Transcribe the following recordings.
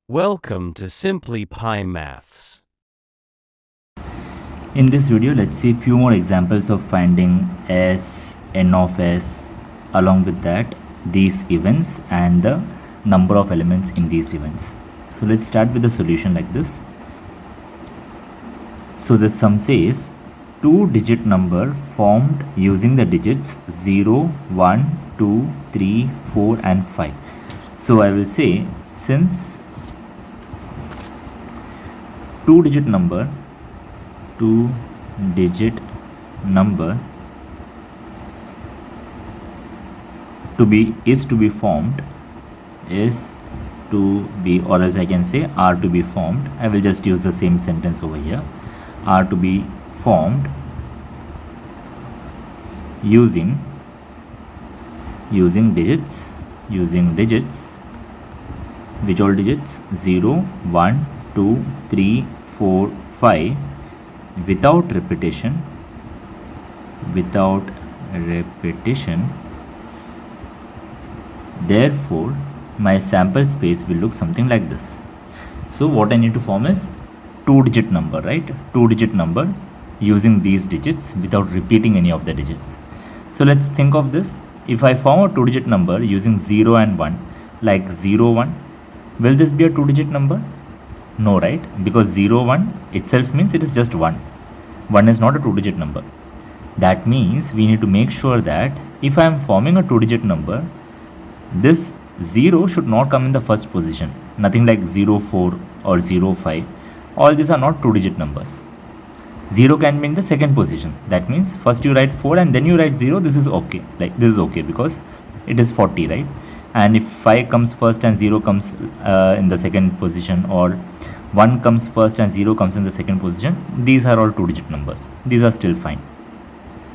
Welcome to Simply Pi Maths. In this video, let's see a few more examples of finding S, n of S, along with that these events and the number of elements in these events. So let's start with the solution like this. So the sum says 2-digit number formed using the digits 0, 1, 2, 3, 4 and 5. So I will say, since 2-digit number is to be formed, or else I can say are to be formed. I will just use the same sentence over here. Are to be formed using digits, which all digits 0, 1, 2, 3, 4, 5, without repetition. Therefore my sample space will look something like this. So what I need to form is 2-digit number, right? 2-digit number using these digits without repeating any of the digits. So let's think of this. If I form a 2-digit number using 0 and 1, like 0, 1, will this be a 2-digit number? No, right? Because 0, 1 itself means it is just 1. 1 is not a 2-digit number. That means we need to make sure that if I am forming a 2-digit number, this 0 should not come in the first position. Nothing like 0, 4 or 0, 5. All these are not 2-digit numbers. 0 can be in the second position. That means first you write 4 and then you write 0. This is okay. Like this is okay because it is 40, right? And if 5 comes first and 0 comes in the second position, or 1 comes first and 0 comes in the second position, these are all 2-digit numbers. These are still fine.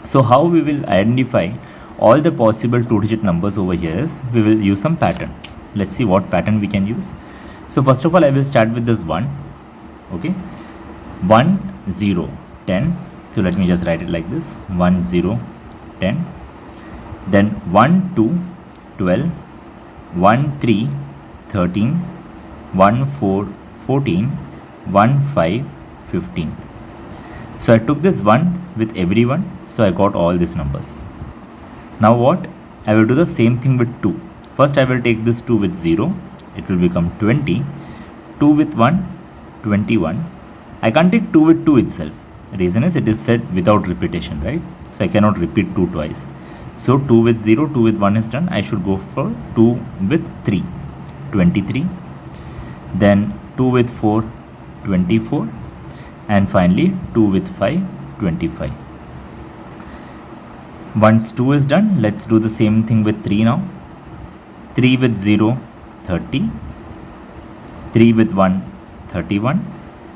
So how we will identify all the possible 2-digit numbers over here is we will use some pattern. Let's see what pattern we can use. So first of all, I will start with this 1. Okay, 1, 0, 10. So let me just write it like this: 1, 0, 10. Then 1, 2, 12. 1, 3, 13. 1, 4, 14. 1, 5, 15. So I took this 1 with everyone, so I got all these numbers. Now what? I will do the same thing with 2. First I will take this 2 with 0, it will become 20. 2 with 1, 21. I can't take 2 with 2 itself. Reason is it is said without repetition, right? So I cannot repeat 2 twice. So 2 with 0, 2 with 1 is done. I should go for 2 with 3, 23. Then 2 with 4, 24. And finally 2 with 5, 25. Once 2 is done, let's do the same thing with 3 now. 3 with 0, 30. 3 with 1, 31.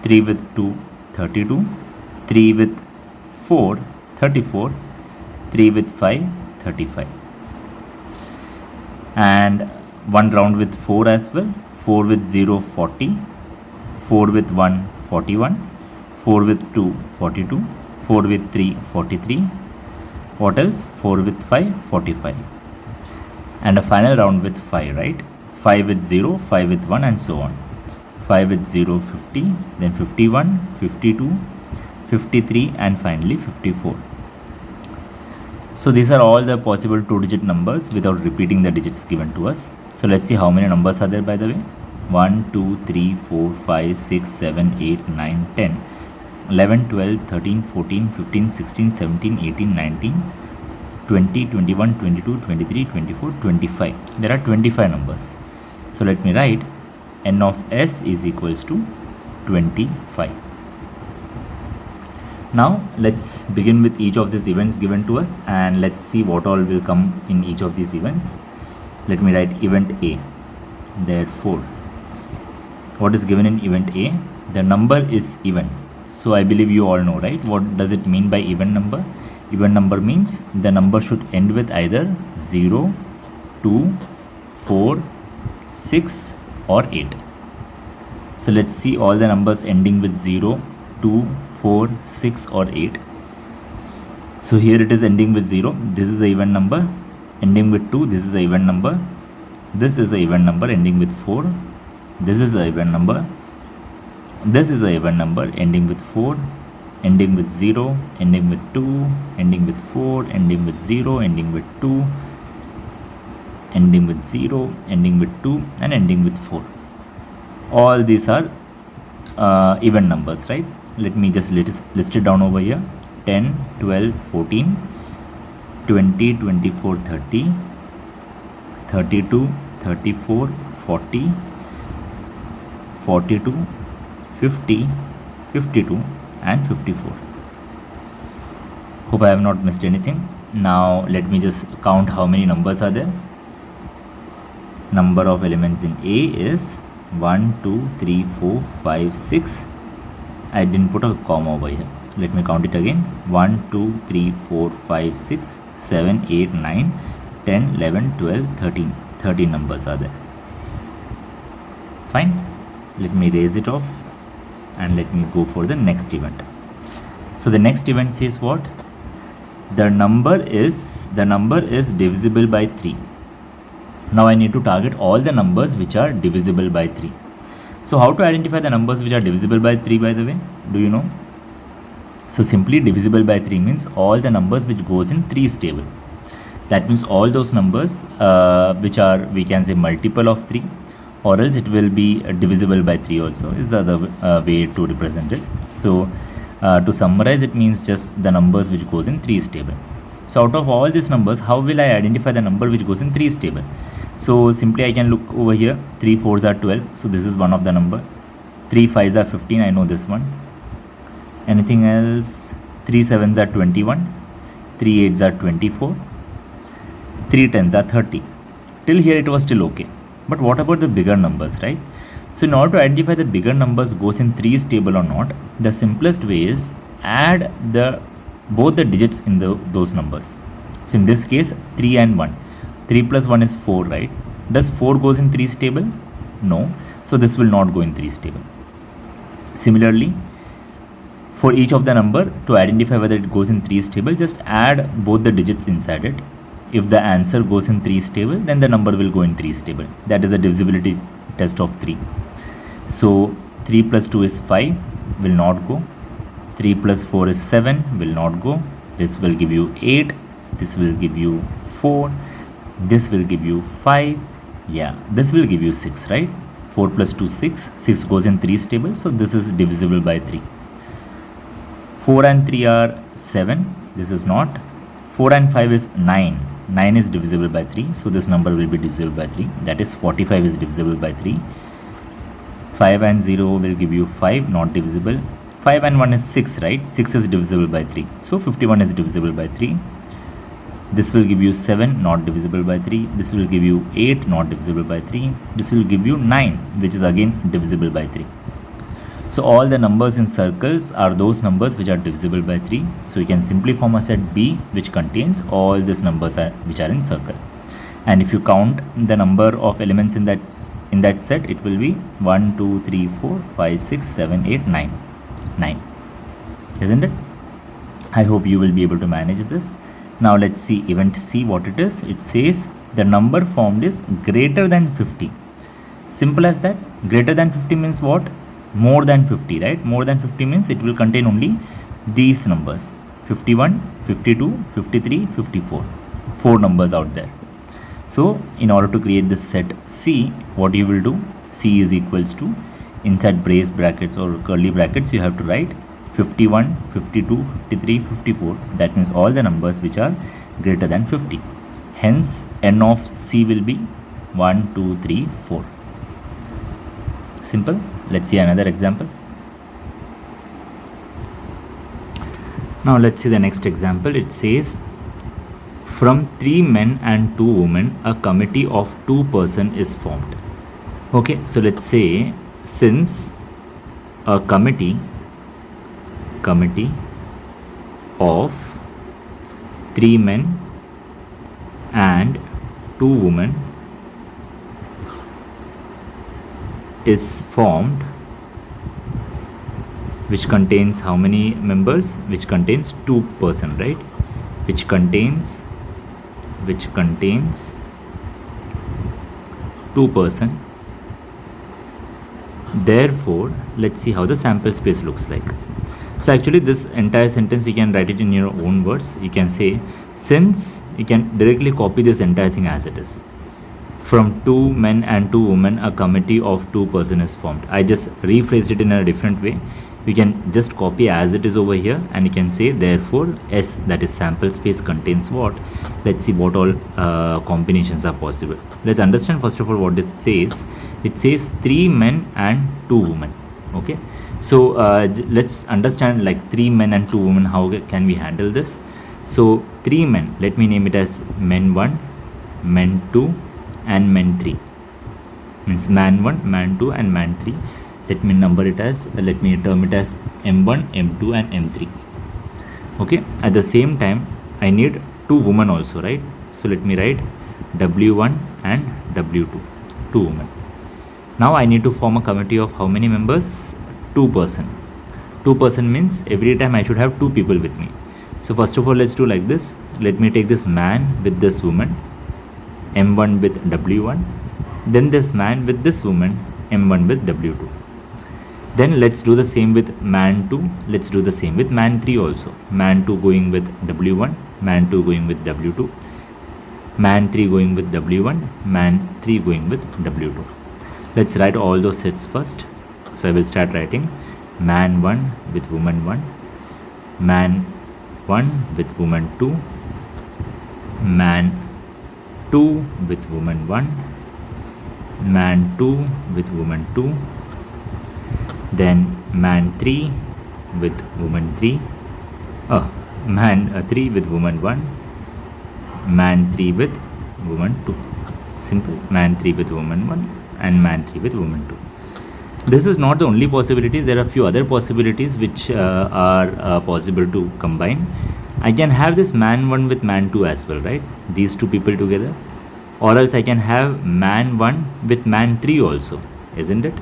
3 with 2, 32. 3 with 4, 34. 3 with 5, 35. And one round with 4 as well. 4 with 0, 40. 4 with 1, 41. 4 with 2, 42. 4 with 3, 43. What else? 4 with 5, 45. And a final round with 5, right? 5 with 0, 5 with 1 and so on. 5 with 0, 50, then 51, 52, 53 and finally 54. So these are all the possible 2-digit numbers without repeating the digits given to us. So let's see how many numbers are there, by the way. 1, 2, 3, 4, 5, 6, 7, 8, 9, 10, 11, 12, 13, 14, 15, 16, 17, 18, 19, 20, 21, 22, 23, 24, 25. There are 25 numbers. So let me write n of s is equals to 25. Now let's begin with each of these events given to us and let's see what all will come in each of these events. Let me write event A. Therefore, what is given in event A? The number is even. So I believe you all know, right? What does it mean by even number? Even number means the number should end with either 0, 2, 4, 6 or 8. So let's see all the numbers ending with 0, 2, 4, 6 or 8. So here it is ending with 0. This is a even number. Ending with 2, this is a even number. This is a even number ending with 4. This is a even number. This is a even number ending with 4, ending with 0, ending with 2, ending with 4, ending with 0, ending with 2, ending with 0, ending with 2, and ending with 4. All these are even numbers, right? Let me just list it down over here. 10, 12, 14, 20, 24, 30, 32, 34, 40, 42, 50, 52, and 54. Hope I have not missed anything. Now let me just count how many numbers are there. Number of elements in A is 1, 2, 3, 4, 5, 6. I didn't put a comma over here. Let me count it again. 1, 2, 3, 4, 5, 6, 7, 8, 9, 10, 11, 12, 13. 13 numbers are there. Fine. Let me erase it off and let me go for the next event. So the next event says what? The number is divisible by 3. Now I need to target all the numbers which are divisible by 3. So how to identify the numbers which are divisible by 3, by the way? Do you know? So simply divisible by 3 means all the numbers which goes in 3's table. That means all those numbers which are, we can say, multiple of 3, or else it will be divisible by 3 also, is the other way to represent it. So to summarize, it means just the numbers which goes in 3's table. So out of all these numbers, how will I identify the number which goes in 3's table? So simply I can look over here. 3 4s are 12, so this is one of the number. 3 5s are 15, I know this one. Anything else? 3 7s are 21, 3 8s are 24, 3 10s are 30. Till here it was still okay. But what about the bigger numbers, right? So in order to identify the bigger numbers goes in 3's table or not, the simplest way is add both the digits in those numbers. So in this case, 3 and 1. 3 plus 1 is 4, right? Does 4 goes in 3's table? No. So this will not go in 3's table. Similarly, for each of the number, to identify whether it goes in 3's table, just add both the digits inside it. If the answer goes in 3's table, then the number will go in 3's table. That is a divisibility test of 3. So 3 plus 2 is 5, will not go. 3 plus 4 is 7, will not go. This will give you 8, this will give you 4, this will give you 5, yeah, this will give you 6, right? 4 plus 2 6, 6 goes in 3's table, so this is divisible by 3. 4 and 3 are 7, this is not. 4 and 5 is 9, 9 is divisible by 3, so this number will be divisible by 3, that is 45 is divisible by 3. 5 and 0 will give you 5, not divisible. 5 and 1 is 6, right? 6 is divisible by 3, so 51 is divisible by 3. This will give you 7, not divisible by 3. This will give you 8, not divisible by 3. This will give you 9, which is again divisible by 3. So all the numbers in circles are those numbers which are divisible by 3. So you can simply form a set B which contains all these numbers which are in circle. And if you count the number of elements in that set, it will be 1, 2, 3, 4, 5, 6, 7, 8, 9. 9. Isn't it? I hope you will be able to manage this. Now let's see event C, what it is. It says the number formed is greater than 50. Simple as that. Greater than 50 means what? More than 50, right? More than 50 means it will contain only these numbers: 51, 52, 53, 54. 4 numbers out there. So in order to create this set C, what you will do? C is equals to, inside brace brackets or curly brackets, you have to write 51, 52, 53, 54. That means all the numbers which are greater than 50. Hence n of C will be 1, 2, 3, 4. Simple. Let's see another example. Now let's see the next example. It says, from 3 men and 2 women, a committee of 2 persons is formed. Okay, so let's say, since a committee of 3 men and 2 women is formed, which contains how many members? Which contains 2 persons, right? Which contains 2 persons. Therefore, let's see how the sample space looks like. So actually this entire sentence you can write it in your own words. You can say, since you can directly copy this entire thing as it is. From 2 men and 2 women, a committee of 2 persons is formed. I just rephrased it in a different way. You can just copy as it is over here, and you can say therefore S, that is sample space, contains what. Let's see what all combinations are possible. Let's understand first of all what it says. It says 3 men and 2 women. Okay, so let's understand like 3 men and 2 women, how can we handle this. So 3 men, let me name it as men 1, men 2 and men 3, means man 1, man 2 and man 3. Let me term it as m1, m2 and m3. Okay, at the same time I need 2 women also, right? So let me write w1 and w2, 2 women. Now I need to form a committee of how many members? 2 person. 2 person means every time I should have 2 people with me. So first of all, let's do like this. Let me take this man with this woman, m1 with w1, then this man with this woman, m1 with w2. Then let's do the same with man 2. Let's do the same with man 3 also. Man 2 going with w1, man 2 going with w2, man 3 going with w1, man 3 going with w2. Let's write all those sets first. So I will start writing man 1 with woman 1, man 1 with woman 2, man 2 with woman 1, man 2 with woman 2, then man 3 with woman 3, man 3 with woman 1, man 3 with woman 2. Simple. Man 3 with woman 1 and man 3 with woman 2. This is not the only possibilities. There are a few other possibilities which are possible to combine. I can have this man 1 with man 2 as well, right? These 2 people together. Or else I can have man 1 with man 3 also, isn't it?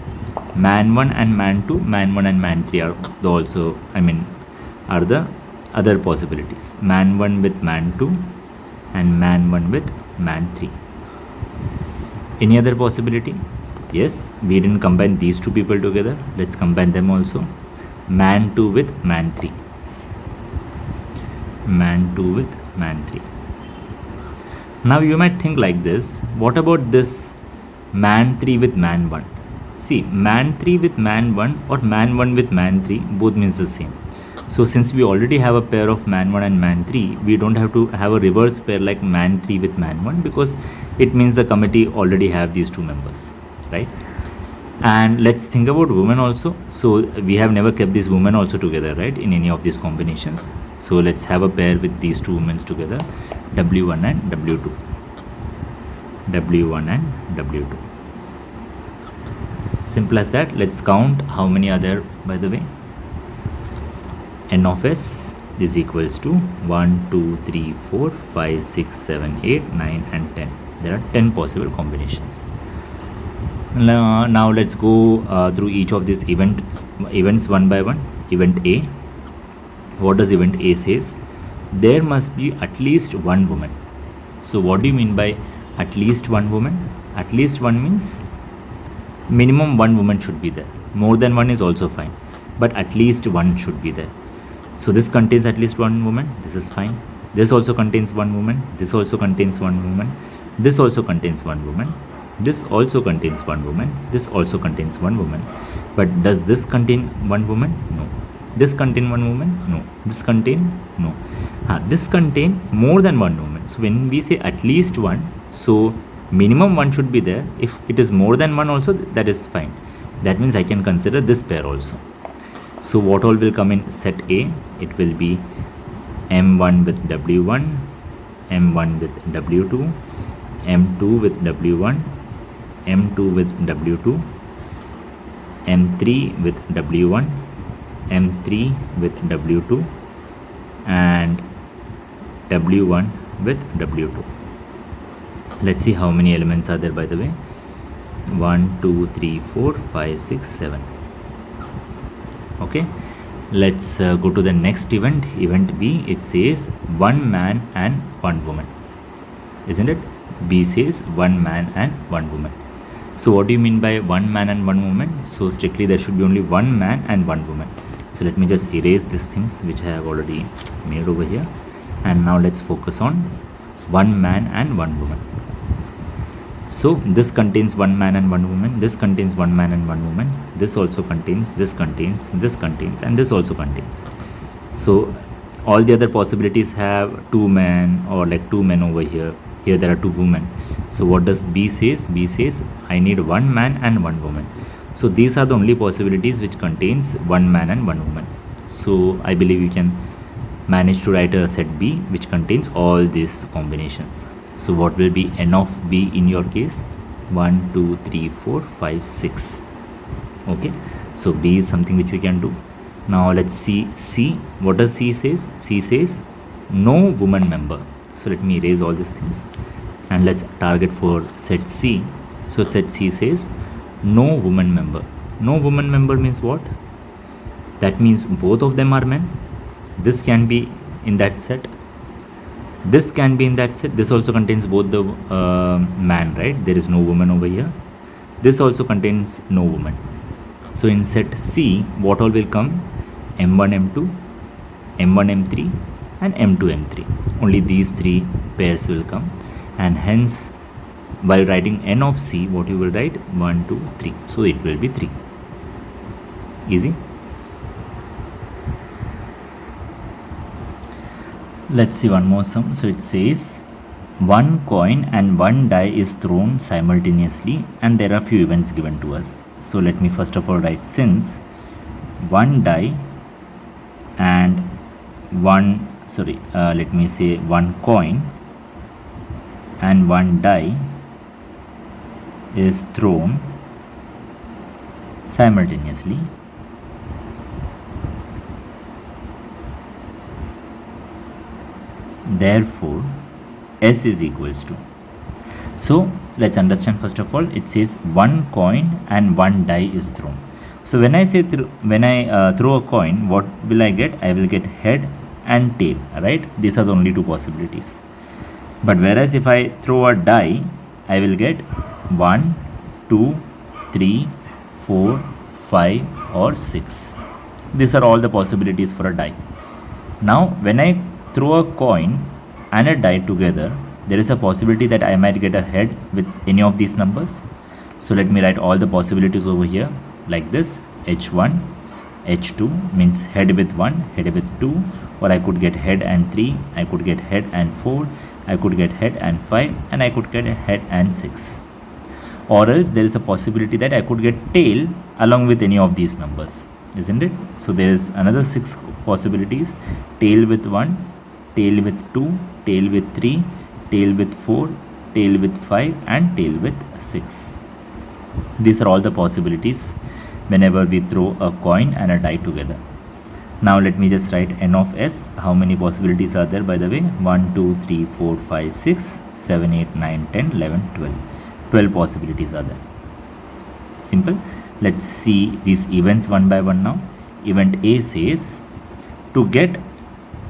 Man 1 and man 2, man 1 and man 3 are the other possibilities. Man 1 with man 2 and man 1 with man 3. Any other possibility? Yes, we didn't combine these 2 people together. Let's combine them also. Man 2 with man 3. Man 2 with man 3. Now you might think like this, what about this man 3 with man 1? See, man 3 with man 1 or man 1 with man 3 both means the same. So since we already have a pair of man 1 and man 3, we don't have to have a reverse pair like man 3 with man 1, because it means the committee already have these 2 members, right? And let's think about women also. So we have never kept these women also together, right, in any of these combinations. So let's have a pair with these 2 women together, w1 and w2, w1 and w2. Simple as that. Let's count how many are there, by the way. N of S is equals to 1, 2, 3, 4, 5, 6, 7, 8, 9 and 10. There are 10 possible combinations. Now let's go through each of these events one by one. Event A. What does event A says? There must be at least 1 woman. So what do you mean by at least 1 woman? At least 1 means minimum 1 woman should be there. More than 1 is also fine, but at least 1 should be there. So this contains at least 1 woman. This is fine. This also contains 1 woman. This also contains 1 woman. This also contains 1 woman. This also contains 1 woman. This also contains 1 woman. But does this contain 1 woman? No. This contain 1 woman? No. This contain? No. This contain more than 1 woman. So when we say at least 1, so minimum 1 should be there. If it is more than 1 also, that is fine. That means I can consider this pair also. So what all will come in set A? It will be M1 with W1, M1 with W2, M2 with W1, M2 with W2, M3 with W1, M3 with W2 and W1 with W2. Let's see how many elements are there, by the way. 1, 2, 3, 4, 5, 6, 7. Okay, let's go to the next event. Event B, it says 1 man and 1 woman, isn't it? B says 1 man and 1 woman. So what do you mean by one man and one woman? So strictly there should be only one man and one woman. So let me just erase these things which I have already made over here, and now let's focus on one man and one woman. So this contains one man and one woman, this contains one man and one woman, this also contains, this contains, this contains, and this also contains. So all the other possibilities have two men, or like two men over here. Here there are two women. So what does B says? B says I need one man and one woman. So these are the only possibilities which contains one man and one woman. So I believe you can manage to write a set B which contains all these combinations. So what will be n of B in your case? 1, 2, 3, 4, 5, 6. Okay, so B is something which we can do. Now let's see C. What does C says? C says no woman member. So let me erase all these things and let's target for set C. So set C says no woman member. No woman member means what? That means both of them are men. This can be in that set, this can be in that set. This also contains both the man, right? There is no woman over here. This also contains no woman. So in set C, what all will come? M1, M2, M1, M3 and M2, M3. Only these three pairs will come, and hence while writing n of C, what you will write? 1, 2, 3. So it will be 3. Easy. Let's see one more sum. So it says one coin and one die is thrown simultaneously, and there are few events given to us. So let me first of all write, since one die and one coin and one die is thrown simultaneously, therefore S is equals to. So let's understand first of all, it says one coin and one die is thrown. So when I say throw a coin, what will I get? I will get head and tail, right? These are the only two possibilities. But whereas if I throw a die, I will get 1, 2, 3, 4, 5 or 6. These are all the possibilities for a die. Now when I throw a coin and a die together, there is a possibility that I might get a head with any of these numbers. So let me write all the possibilities over here like this. H1, H2 means head with 1, head with 2, or I could get head and 3, I could get head and 4, I could get head and 5, and I could get head and 6. Or else there is a possibility that I could get tail along with any of these numbers, isn't it? So there is another 6 possibilities: tail with 1, tail with 2, tail with 3, tail with 4, tail with 5 and tail with 6. These are all the possibilities whenever we throw a coin and a die together. Now let me just write n of S. How many possibilities are there, by the way? 1, 2, 3, 4, 5, 6, 7, 8, 9, 10, 11, 12. 12 possibilities are there. Simple. Let's see these events one by one now. Event A says to get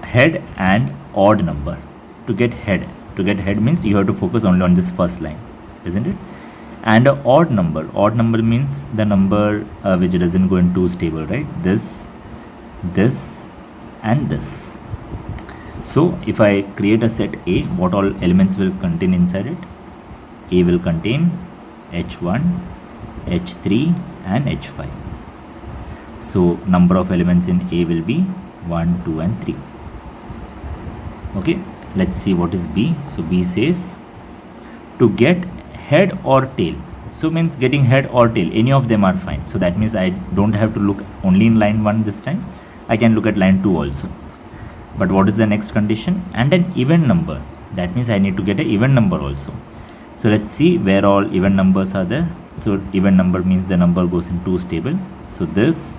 head and odd number. To get head means you have to focus only on this first line, isn't it? And an odd number means the number which doesn't go in twos table, right? This and this. So if I create a set A, what all elements will contain inside it? A will contain H1, H3 and H5. So number of elements in A will be 1, 2 and 3. Okay, let's see what is B. So B says to get head or tail. So means getting head or tail, any of them are fine. So that means I don't have to look only in line 1 this time. I can look at line 2 also. But what is the next condition? And an even number. That means I need to get an even number also. So let's see where all even numbers are there. So even number means the number goes in twos table. So this.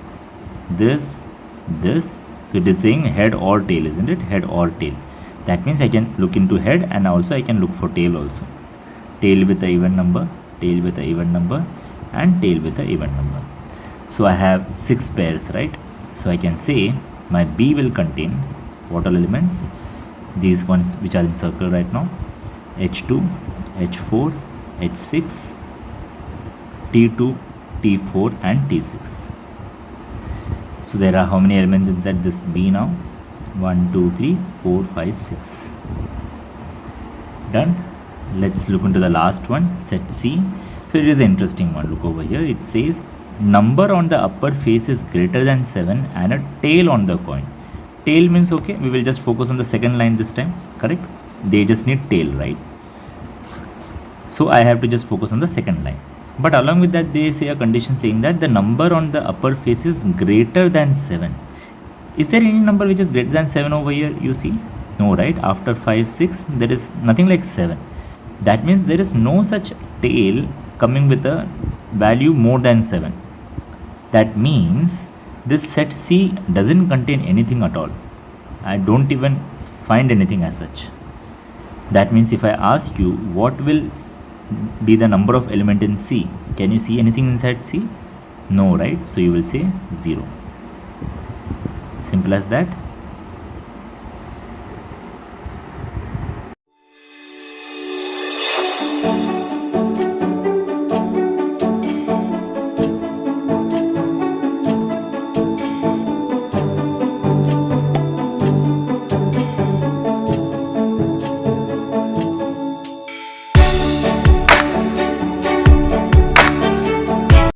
So it is saying head or tail, isn't it? Head or tail. That means I can look into head and also I can look for tail also. Tail with the even number, tail with the even number and tail with the even number. So I have 6 pairs, right? So I can say my B will contain what all elements? These ones which are in circle right now: H2, H4, H6 T2, T4 and T6. So there are how many elements inside this B now? 1, 2, 3, 4, 5, 6. Done. Let's look into the last one, set C. So it is an interesting one. Look over here. It says number on the upper face is greater than 7 and a tail on the coin. Tail means, okay, we will just focus on the second line this time, correct? They just need tail, right? So I have to just focus on the second line. But along with that, they say a condition saying that the number on the upper face is greater than 7. Is there any number which is greater than 7 over here? You see? No, right? After 5, 6, there is nothing like 7. That means there is no such tail coming with a value more than 7. That means this set C doesn't contain anything at all. I don't even find anything as such. That means if I ask you what will be the number of element in C, can you see anything inside C? No, right? So you will say 0. Simple as that.